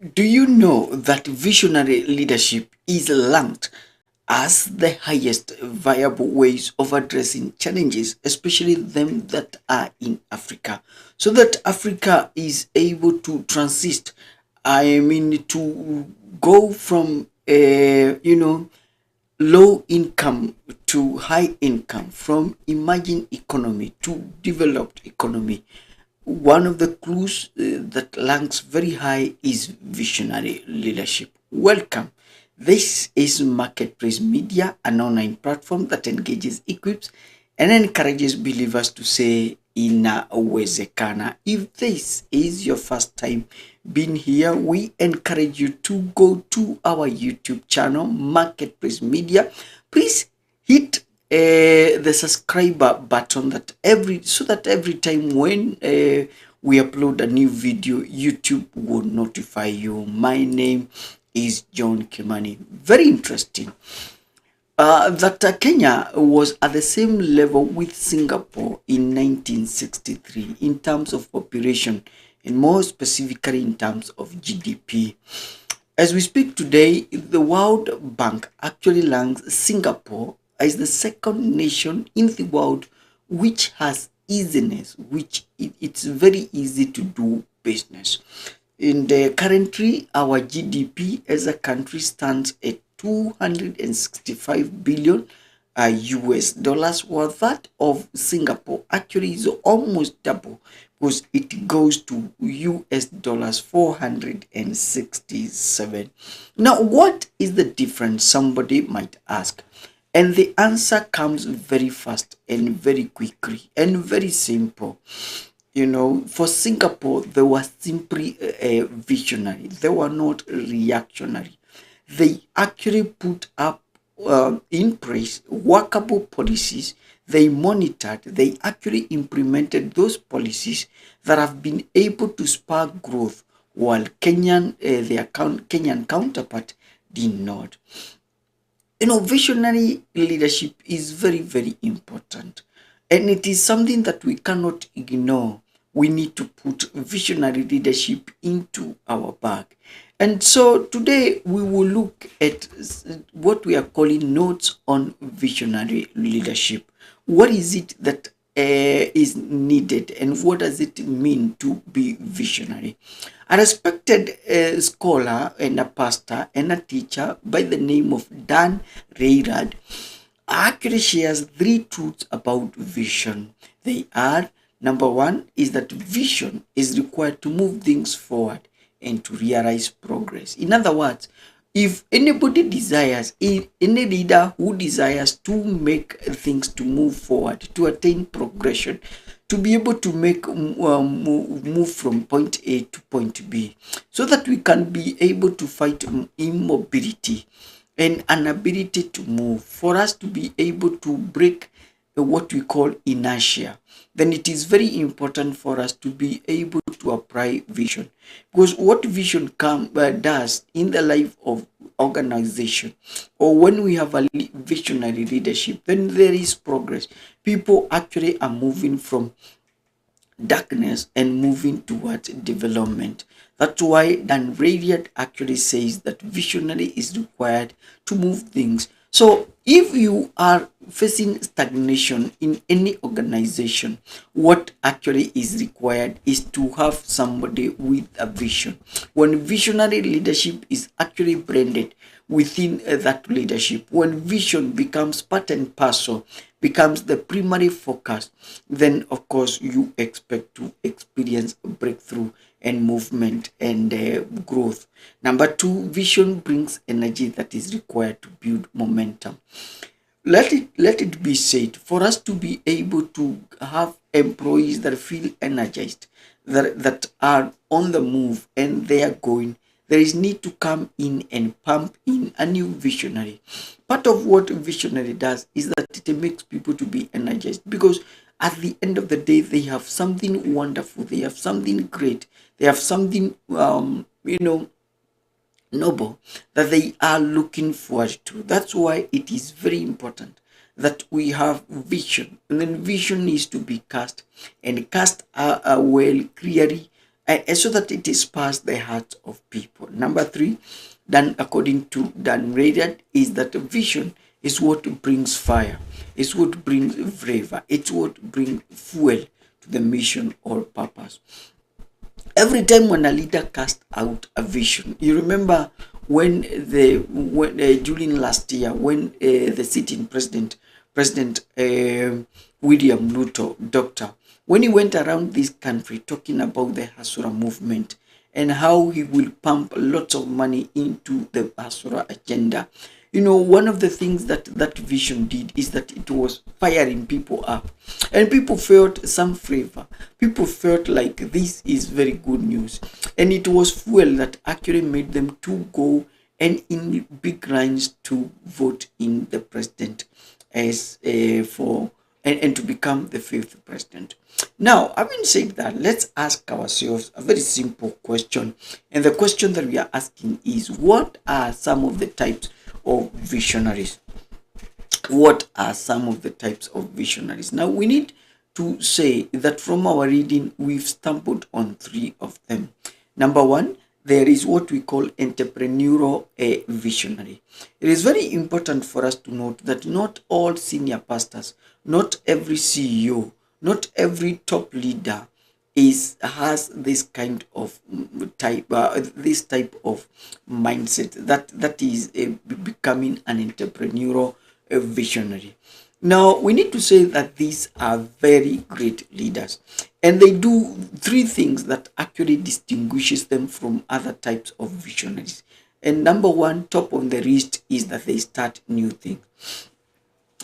Do you know that visionary leadership is ranked as the highest viable ways of addressing challenges, especially them that are in Africa, so that Africa is able to transist, to go from, low income to high income, from emerging economy to developed economy. One of the clues that ranks very high is visionary leadership. Welcome. This is Marketplace Media, an online platform that engages, equips, and encourages believers to say inawezekana. If this is your first time being here, we encourage you to go to our YouTube channel, Marketplace Media. Please hit the subscriber button so that every time when we upload a new video, YouTube will notify you. My name is John Kimani. Very interesting that Kenya was at the same level with Singapore in 1963 in terms of population, and more specifically in terms of GDP. As we speak today, the World Bank actually ranks Singapore as the second nation in the world which has easiness, which it's very easy to do business. In the currently, our GDP as a country stands at 265 billion US dollars, while that of Singapore actually is almost double because it goes to US dollars 467. Now, what is the difference? Somebody might ask. And the answer comes very fast and very quickly and very simple. For Singapore, they were simply visionary. They were not reactionary. They actually put up in place workable policies. They monitored, they actually implemented those policies that have been able to spark growth, while their Kenyan counterpart did not. Visionary leadership is very, very important. And it is something that we cannot ignore. We need to put visionary leadership into our bag. And so today we will look at what we are calling notes on visionary leadership. What is it that is needed, and what does it mean to be visionary? A respected scholar and a pastor and a teacher by the name of Dan Reyrad actually shares three truths about vision. They are: number one is that vision is required to move things forward and to realize progress. In other words, if anybody desires, any leader who desires to make things to move forward, to attain progression, to be able to move from point A to point B, so that we can be able to fight immobility and an ability to move, for us to be able to break what we call inertia, then it is very important for us to be able to apply vision. Because what vision does in the life of organization, or when we have a visionary leadership, then there is progress. People actually are moving from darkness and moving towards development. That's why Dan Radiant actually says that visionary is required to move things. So if you are facing stagnation in any organization, what actually is required is to have somebody with a vision. When visionary leadership is actually blended within that leadership, when vision becomes part and parcel, becomes the primary focus, then of course you expect to experience a breakthrough and movement and growth. Number two, vision brings energy that is required to build momentum. Let it be said, for us to be able to have employees that feel energized, that are on the move and they are going, there is need to come in and pump in a new visionary. Part of what visionary does is that it makes people to be energized, because at the end of the day they have something wonderful, they have something great, they have something noble that they are looking forward to. That's why it is very important that we have vision, and then vision needs to be cast, and cast well clearly and so that it inspires the hearts of people. Number three, then according to Dan Radiant, is that vision is what brings fire, it's what brings flavor, it's what brings fuel to the mission or purpose. Every time when a leader casts out a vision, you remember when during last year when the sitting President William Ruto, doctor, when he went around this country talking about the Hasura movement and how he will pump lots of money into the Hasura agenda. You know, one of the things that that vision did is that it was firing people up, and people felt some flavor. People felt like this is very good news, and it was fuel that actually made them to go and in big lines to vote in the president as for and to become the fifth president. Now, having said that, let's ask ourselves a very simple question. And the question that we are asking is, what are some of the types of visionaries? What are some of the types of visionaries? Now, we need to say that from our reading, we've stumbled on three of them. Number one, there is what we call entrepreneurial visionary. It is very important for us to note that not all senior pastors, not every CEO, not every top leader has this kind of this type of mindset that is becoming an entrepreneurial visionary. Now, we need to say that these are very great leaders, and they do three things that actually distinguishes them from other types of visionaries. And number one, top on the list, is that they start new things.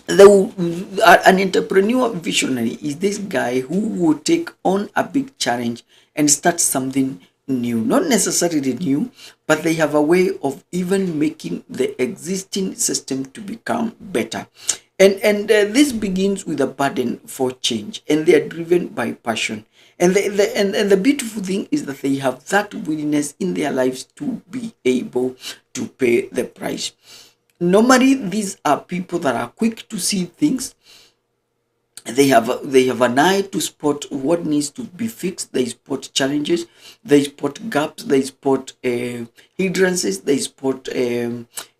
An entrepreneur visionary is this guy who will take on a big challenge and start something new, not necessarily new, but they have a way of even making the existing system to become better. And this begins with a burden for change, and they are driven by passion. And the beautiful thing is that they have that willingness in their lives to be able to pay the price. Normally, these are people that are quick to see things. They have an eye to spot what needs to be fixed. They spot challenges, they spot gaps, they spot hindrances, they spot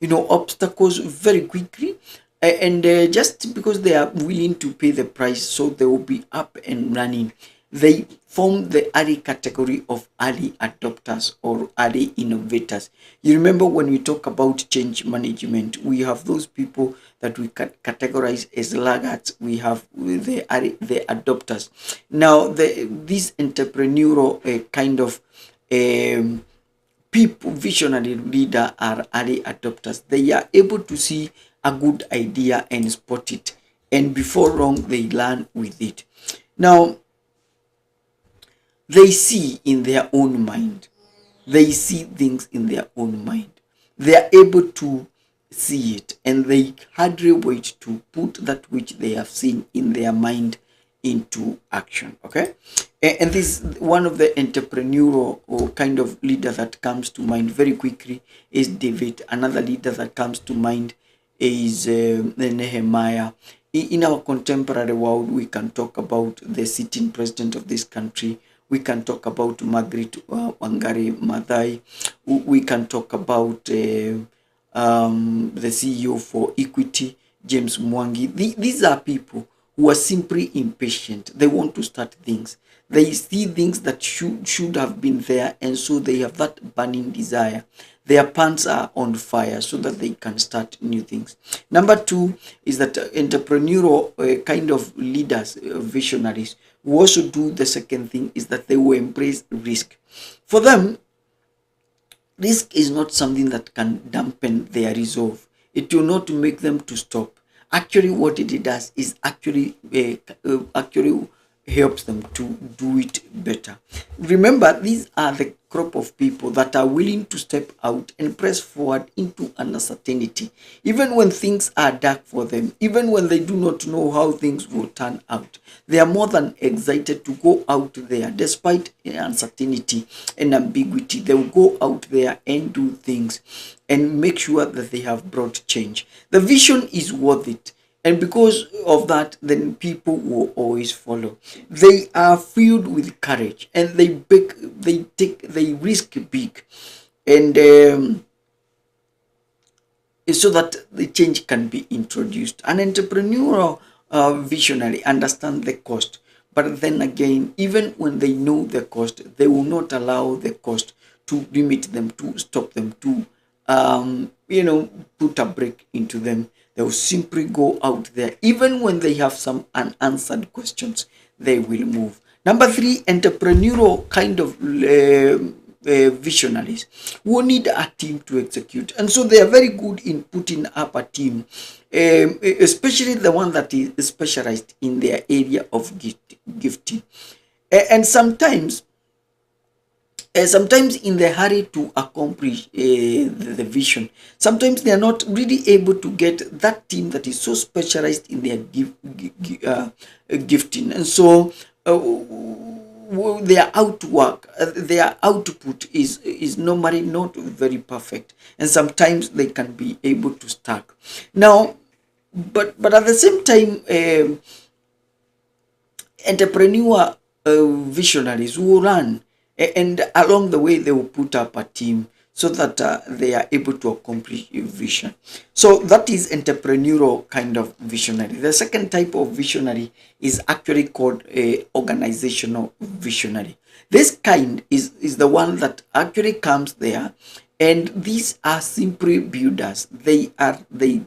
obstacles very quickly. And just because they are willing to pay the price, so they will be up and running. They form the early category of early adopters or early innovators. You remember when we talk about change management, we have those people that we categorize as laggards. We have the adopters. Now, this entrepreneurial kind of people, visionary leader, are early adopters. They are able to see a good idea and spot it, and before long they learn with it. Now, they see in their own mind. They see things in their own mind. They are able to see it, and they hardly wait to put that which they have seen in their mind into action. Okay, and this one of the entrepreneurial or kind of leader that comes to mind very quickly is David. Another leader that comes to mind is Nehemiah. In our contemporary world, we can talk about the sitting president of this country. We can talk about Margaret Wangari Maathai. We can talk about the CEO for Equity, James Mwangi. These are people who are simply impatient. They want to start things. They see things that should have been there, and so they have that burning desire. Their pants are on fire so that they can start new things. Number two is that entrepreneurial kind of leaders, visionaries, who also do the second thing, is that they will embrace risk. For them, risk is not something that can dampen their resolve. It will not make them to stop. Actually, what it does is actually helps them to do it better. Remember, these are the crop of people that are willing to step out and press forward into uncertainty, even when things are dark for them, even when they do not know how things will turn out. They are more than excited to go out there despite uncertainty and ambiguity. They will go out there and do things and make sure that they have brought change. The vision is worth it. And because of that, then people will always follow. They are filled with courage, and they risk big, and so that the change can be introduced. An entrepreneurial visionary understand the cost, but then again, even when they know the cost, they will not allow the cost to limit them, to stop them, to put a break into them. They will simply go out there, even when they have some unanswered questions. They will move. Number three, entrepreneurial kind of visionaries who need a team to execute, and so they are very good in putting up a team, especially the one that is specialized in their area of gifting. And sometimes in the hurry to accomplish the vision, sometimes they are not really able to get that team that is so specialized in their gifting, and so their outwork, their output is normally not very perfect, and sometimes they can be able to stack. Now, but at the same time, entrepreneur visionaries who run, and along the way they will put up a team so that they are able to accomplish a vision. So that is entrepreneurial kind of visionary. The second type of visionary is actually called a organizational visionary. This kind is the one that actually comes there, and these are simply builders. They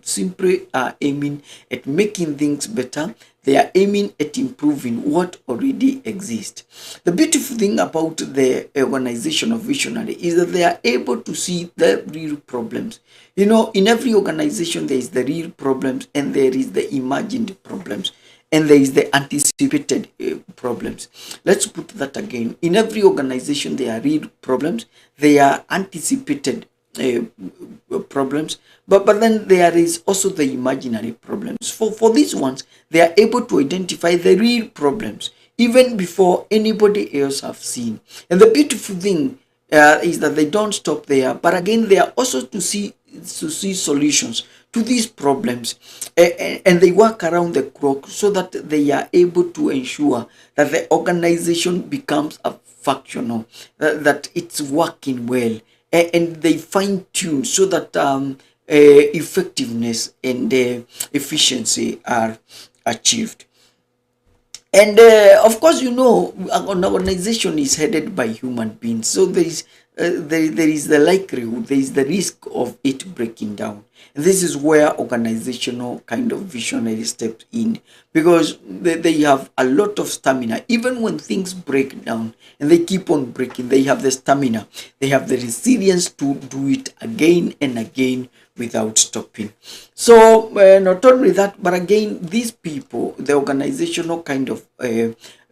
simply are aiming at making things better. They are aiming at improving what already exists. The beautiful thing about the organization of visionary is that they are able to see the real problems. In every organization, there is the real problems, and there is the imagined problems, and there is the anticipated problems. Let's put that again. In every organization, there are real problems, there are anticipated problems, but then there is also the imaginary problems. For these ones, they are able to identify the real problems even before anybody else have seen. And the beautiful thing is that they don't stop there, but again, they are also to see solutions to these problems, and they work around the clock so that they are able to ensure that the organization becomes a functional, that it's working well, and they fine tune so that effectiveness and efficiency are achieved. And of course, an organization is headed by human beings, so there is the likelihood, there is the risk of it breaking down. And this is where organizational kind of visionary steps in, because they have a lot of stamina. Even when things break down and they keep on breaking, they have the stamina, they have the resilience to do it again and again without stopping. So not only that, but again, these people, the organizational kind of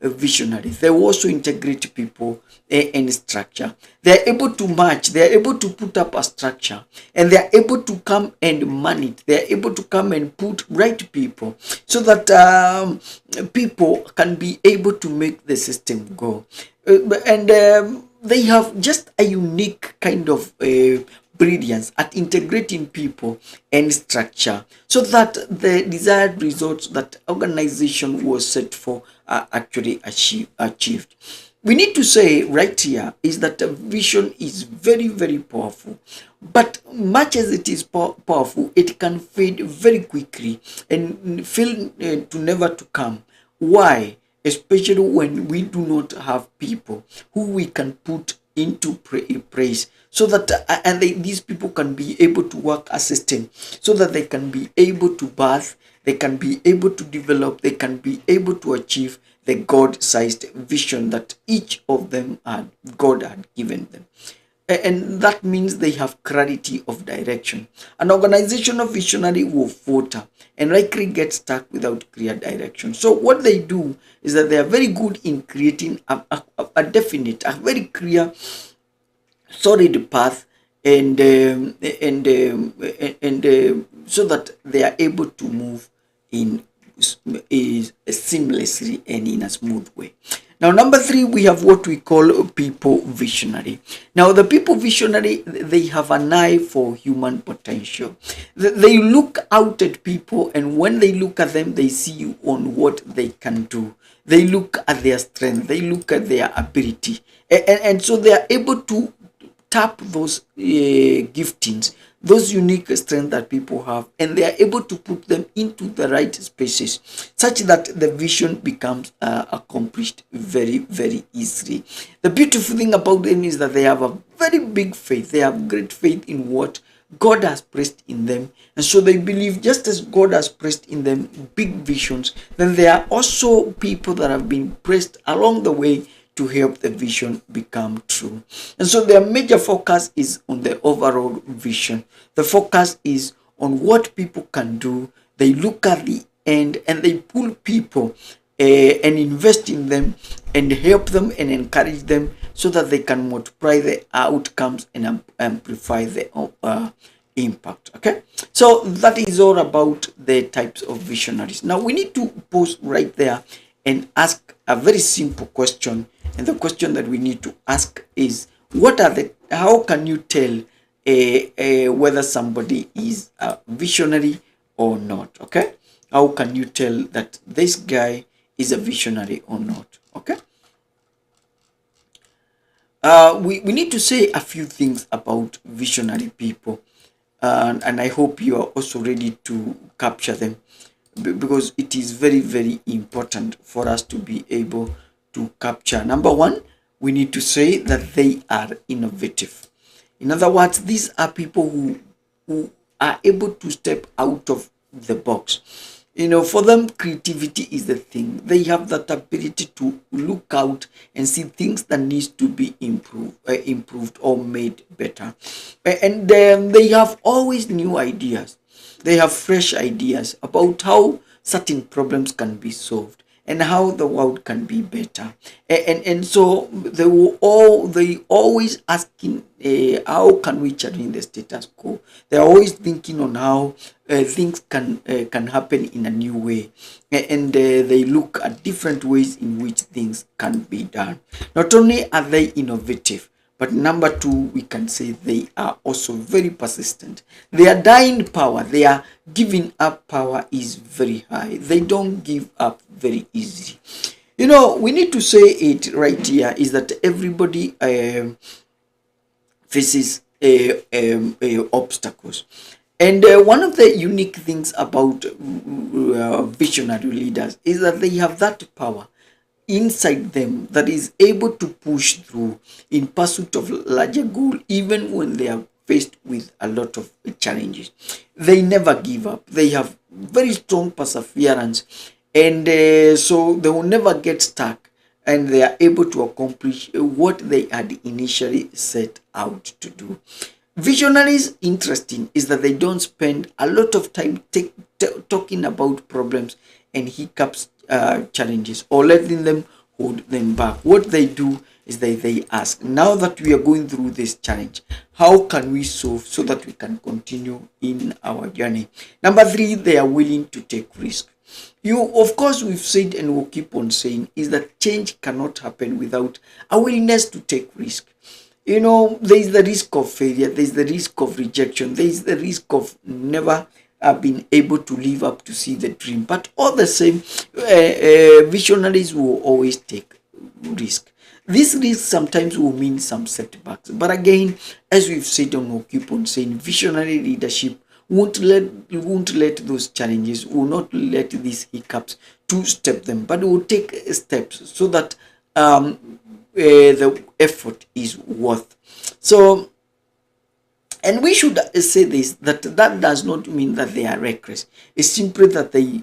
visionaries, they also integrate people and structure. They're able to match, they're able to put up a structure, and they're able to come and manage, they're able to come and put right people so that people can be able to make the system go. And they have just a unique kind of brilliance at integrating people and structure so that the desired results that organization was set for are actually achieved. We need to say right here is that a vision is very, very powerful, but much as it is powerful, it can fade very quickly and feel to never to come. Why? Especially when we do not have people who we can put into praise, so that these people can be able to work a system so that they can be able to birth, they can be able to develop, they can be able to achieve the God-sized vision that each of them God had given them. And that means they have clarity of direction. An organizational visionary will falter and likely get stuck without clear direction. So what they do is that they are very good in creating a definite, a very clear, solid path, and so that they are able to move in is seamlessly and in a smooth way. Now, number three, we have what we call people visionary. Now, the people visionary, they have an eye for human potential. They look out at people, and when they look at them, they see on what they can do. They look at their strength, they look at their ability, and so they are able to tap those giftings, those unique strengths that people have, and they are able to put them into the right spaces such that the vision becomes accomplished very, very easily. The beautiful thing about them is that they have a very big faith. They have great faith in what God has placed in them, and so they believe just as God has placed in them big visions, then there are also people that have been placed along the way to help the vision become true. And so their major focus is on the overall vision. The focus is on what people can do. They look at the end and they pull people and invest in them and help them and encourage them so that they can multiply the outcomes and amplify the impact. Okay, so that is all about the types of visionaries. Now we need to pause right there and ask a very simple question, and the question that we need to ask is, how can you tell whether somebody is a visionary or not? Okay, how can you tell that this guy is a visionary or not? Okay, we need to say a few things about visionary people, and I hope you are also ready to capture them, because it is very, very important for us to be able to capture. Number one, we need to say that they are innovative. In other words, these are people who are able to step out of the box. For them, creativity is the thing. They have that ability to look out and see things that needs to be improved or made better. And they have always new ideas. They have fresh ideas about how certain problems can be solved and how the world can be better. And so they always asking, how can we challenge the status quo? They're always thinking on how things can happen in a new way, and they look at different ways in which things can be done. Not only are they innovative, but number two, we can say they are also very persistent. Their dying power, their giving up power is very high. They don't give up very easily. We need to say it right here is that everybody faces obstacles. And one of the unique things about visionary leaders is that they have that power inside them that is able to push through in pursuit of larger goal, even when they are faced with a lot of challenges. They never give up. They have very strong perseverance, and so they will never get stuck, and they are able to accomplish what they had initially set out to do. Visionaries, interesting is that they don't spend a lot of time talking about problems and hiccups, challenges, or letting them hold them back. What they do is they ask, now that we are going through this challenge, how can we solve so that we can continue in our journey? Number three, they are willing to take risk. Of course, we've said and we'll keep on saying is that change cannot happen without a willingness to take risk. There is the risk of failure, there is the risk of rejection, there is the risk of never being able to live up to see the dream. But all the same, visionaries will always take risk. This risk sometimes will mean some setbacks. But again, as we've said and we'll keep on saying, visionary leadership won't let those challenges, will not let these hiccups to step them, but will take steps so that the effort is worth. So, and we should say this, that does not mean that they are reckless. It's simply that they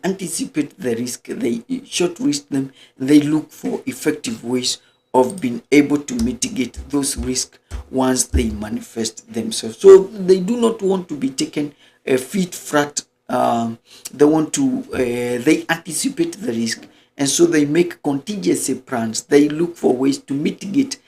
anticipate the risk, they short risk them, and they look for effective ways of being able to mitigate those risks once they manifest themselves. So they do not want to be taken feet flat. They anticipate the risk, and so they make contingency plans. They look for ways to mitigate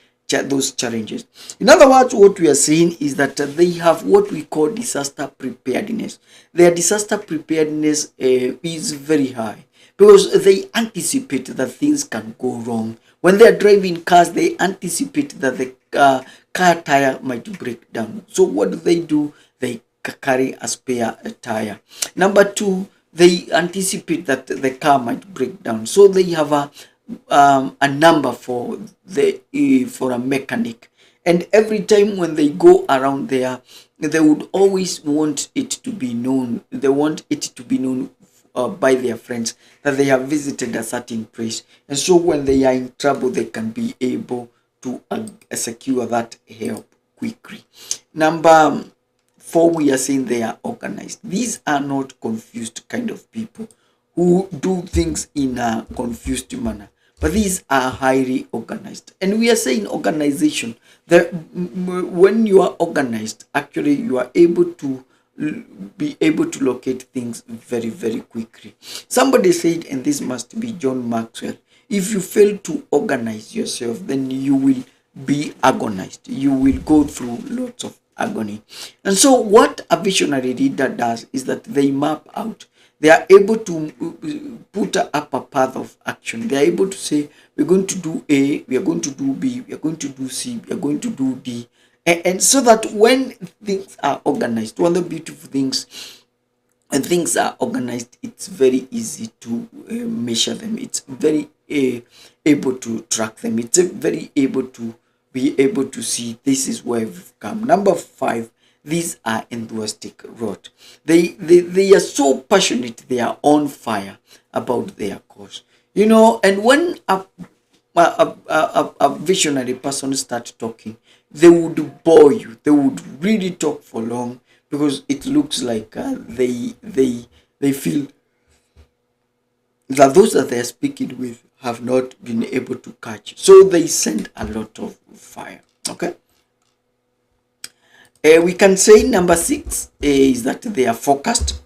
those challenges. In other words, what we are saying is that they have what we call disaster preparedness. Their disaster preparedness is very high, because they anticipate that things can go wrong. When they are driving cars, they anticipate that the car tire might break down. So what do? They carry a spare tire. Number two, they anticipate that the car might break down. So they have a number for a mechanic. And every time when they go around there, they would always want it to be known. They want it to be known by their friends that they have visited a certain place. And so when they are in trouble, they can be able to secure that help quickly. Number four, we are saying they are organized. These are not confused kind of people who do things in a confused manner, but these are highly organized. And we are saying organization, that when you are organized, actually you are able to be able to locate things very, very quickly. Somebody said, and this must be John Maxwell, if you fail to organize yourself, then you will be agonized. You will go through lots of agony. And so what a visionary leader does is that they map out. They are able to put up a path of action. They are able to say, we're going to do A, we are going to do B, we are going to do C, we are going to do D. And so that when things are organized, one of the beautiful things, and things are organized, it's very easy to measure them. It's very able to track them. It's very able to be able to see this is where we've come. Number five, these are enthusiastic wrote. They are so passionate. They are on fire about their cause. And when a visionary person starts talking, they would bore you. They would really talk for long because it looks like they feel that those that they are speaking with have not been able to catch. So they send a lot of fire. Okay. We can say number six is that they are focused.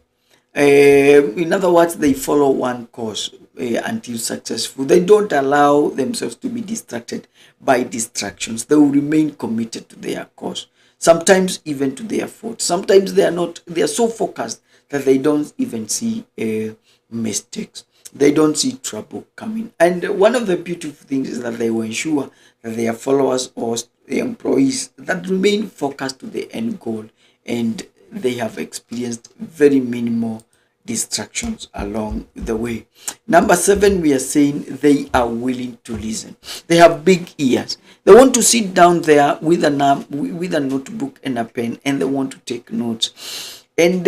In other words, they follow one course until successful. They don't allow themselves to be distracted by distractions. They will remain committed to their course, sometimes even to their fault. Sometimes they are so focused that they don't even see mistakes. They don't see trouble coming. And one of the beautiful things is that they will ensure that their followers or the employees that remain focused to the end goal, and they have experienced very minimal distractions along the way. Number seven, we are saying they are willing to listen. They have big ears. They want to sit down there with a notebook and a pen, and they want to take notes. And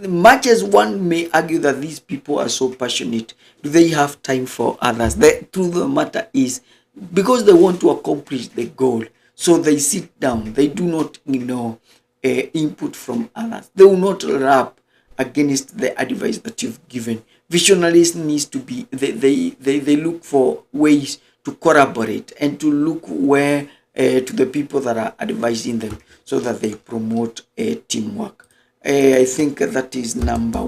much as one may argue that these people are so passionate, do they have time for others? The truth of the matter is, because they want to accomplish the goal, so they sit down. They do not input from others. They will not rap against the advice that you've given. Visionaries needs to be, they look for ways to collaborate and to look where to the people that are advising them, so that they promote teamwork. I think that is number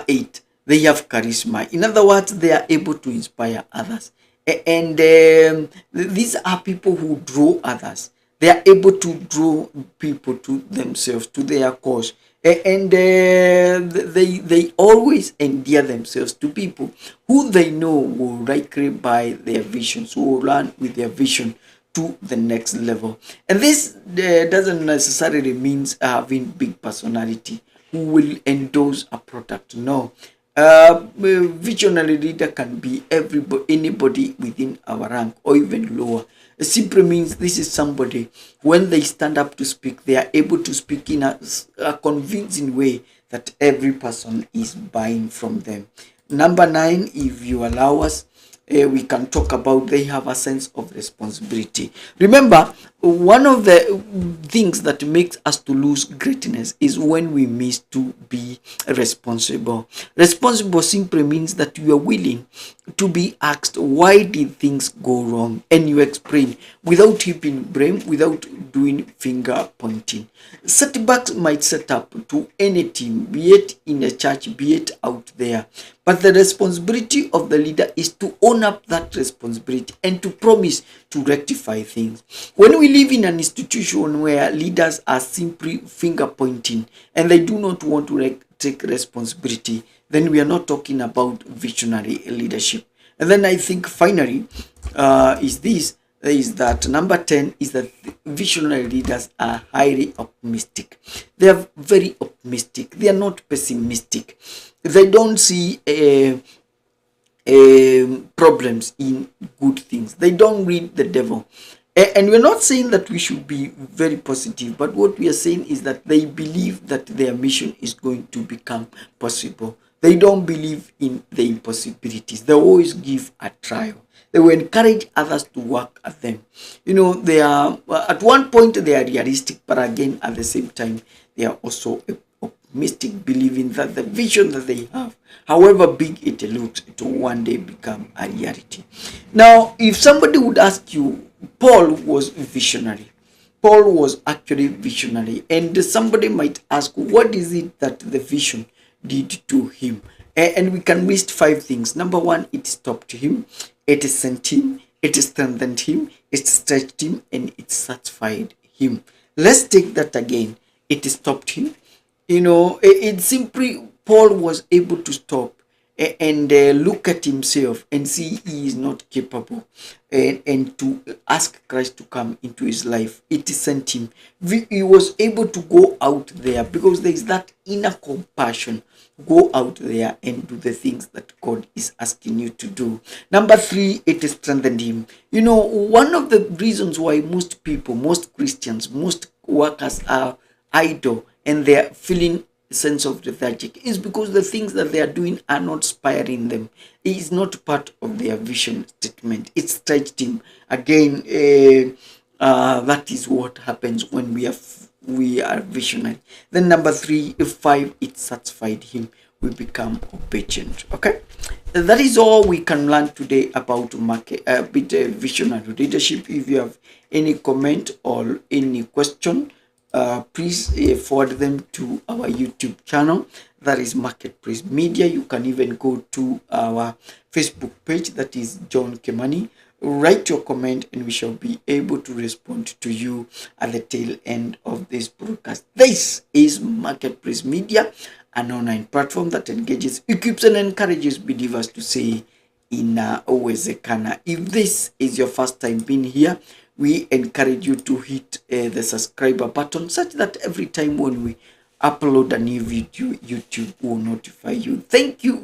8. They have charisma. In other words, they are able to inspire others. And these are people who draw others. They are able to draw people to themselves, to their cause. And they always endear themselves to people who they know will likely buy their visions, who will run with their vision to the next level. And this doesn't necessarily means having big personality who will endorse a product. No. Visionary leader can be anybody within our rank or even lower. It simply means this is somebody, when they stand up to speak, they are able to speak in a convincing way that every person is buying from them. Number 9, if you allow us, we can talk about they have a sense of responsibility. Remember, one of the things that makes us to lose greatness is when we miss to be responsible. Responsible simply means that you are willing to be asked, why did things go wrong? And you explain without heaping blame, without doing finger pointing. Setbacks might set up to any team, be it in a church, be it out there. But the responsibility of the leader is to own up that responsibility and to promise to rectify things. When we we live in an institution where leaders are simply finger pointing and they do not want to take responsibility, then we are not talking about visionary leadership. And then I think finally is that number 10 is that visionary leaders are highly optimistic. They are very optimistic. They are not pessimistic. They don't see problems in good things. They don't read the devil. And we're not saying that we should be very positive, but what we are saying is that they believe that their mission is going to become possible. They don't believe in the impossibilities. They always give a trial. They will encourage others to work at them. They are, at one point, they are realistic, but again, at the same time, they are also optimistic, believing that the vision that they have, however big it looks, it will one day become a reality. Now, if somebody would ask you, Paul was visionary. Paul was actually visionary. And somebody might ask, what is it that the vision did to him? And we can list 5 things. Number 1, it stopped him, it sent him, it strengthened him, it stretched him, and it satisfied him. Let's take that again. It stopped him. It simply, Paul was able to stop and look at himself and see he is not capable, and to ask Christ to come into his life. It sent him. He was able to go out there because there is that inner compassion. Go out there and do the things that God is asking you to do. Number 3, it strengthened him. One of the reasons why most people, most Christians, most workers are idle and they are feeling sense of lethargic is because the things that they are doing are not inspiring them. It is not part of their vision statement. It stretched him. Again, that is what happens when we are visionary. Then number 3, 5, it satisfied him. We become obedient. Okay, that is all we can learn today about visionary leadership. If you have any comment or any question, please forward them to our YouTube channel, that is Marketplace Media. You can even go to our Facebook page, that is John Kimani. Write your comment and we shall be able to respond to you at the tail end of this broadcast. This is Marketplace Media, an online platform that engages, equips, and encourages believers to say inawezekana. If this is your first time being here, we encourage you to hit the subscriber button such that every time when we upload a new video, YouTube will notify you. Thank you